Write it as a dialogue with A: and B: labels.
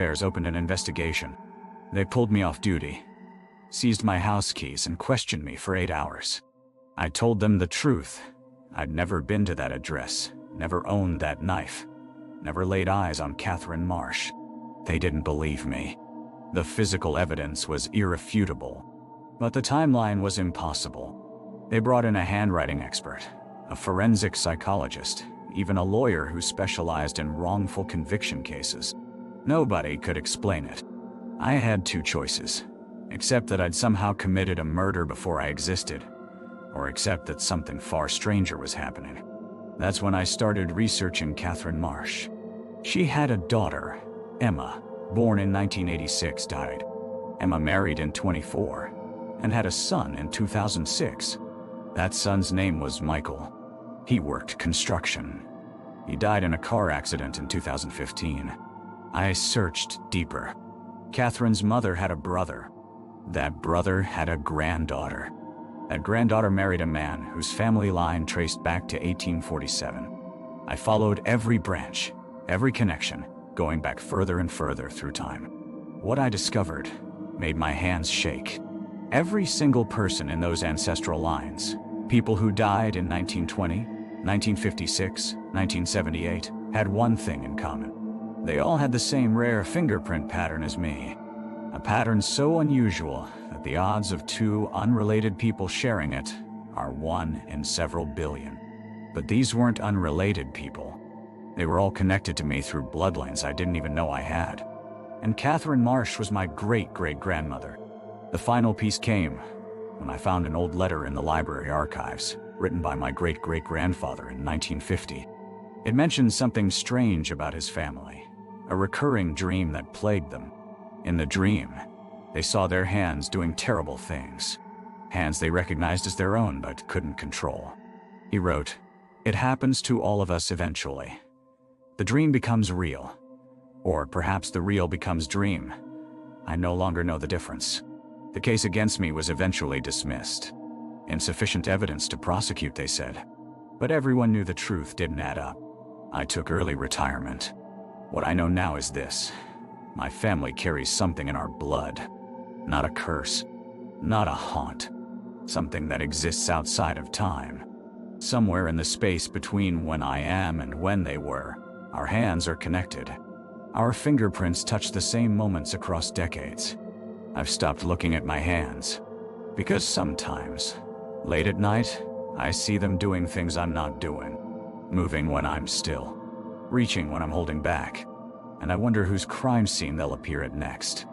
A: Bears opened an investigation. They pulled me off duty, seized my house keys, and questioned me for 8 hours. I told them the truth. I'd never been to that address, never owned that knife, never laid eyes on Catherine Marsh. They didn't believe me. The physical evidence was irrefutable, but the timeline was impossible. They brought in a handwriting expert, a forensic psychologist, even a lawyer who specialized in wrongful conviction cases. Nobody could explain it. I had two choices: accept that I'd somehow committed a murder before I existed, or accept that something far stranger was happening. That's when I started researching Catherine Marsh. She had a daughter, Emma, born in 1986, died. Emma married in 24 and had a son in 2006. That son's name was Michael. He worked construction. He died in a car accident in 2015. I searched deeper. Catherine's mother had a brother. That brother had a granddaughter. That granddaughter married a man whose family line traced back to 1847. I followed every branch, every connection, going back further and further through time. What I discovered made my hands shake. Every single person in those ancestral lines, people who died in 1920, 1956, 1978, had one thing in common. They all had the same rare fingerprint pattern as me. A pattern so unusual that the odds of two unrelated people sharing it are 1 in several billion. But these weren't unrelated people. They were all connected to me through bloodlines I didn't even know I had. And Catherine Marsh was my great-great-grandmother. The final piece came when I found an old letter in the library archives, written by my great-great-grandfather in 1950. It mentioned something strange about his family, a recurring dream that plagued them. In the dream, they saw their hands doing terrible things, hands they recognized as their own but couldn't control. He wrote, "It happens to all of us eventually. The dream becomes real, or perhaps the real becomes dream. I no longer know the difference." The case against me was eventually dismissed. Insufficient evidence to prosecute, they said. But everyone knew the truth didn't add up. I took early retirement. What I know now is this: my family carries something in our blood. Not a curse, not a haunt. Something that exists outside of time. Somewhere in the space between when I am and when they were, our hands are connected. Our fingerprints touch the same moments across decades. I've stopped looking at my hands, because sometimes, late at night, I see them doing things I'm not doing, moving when I'm still, reaching when I'm holding back, and I wonder whose crime scene they'll appear at next.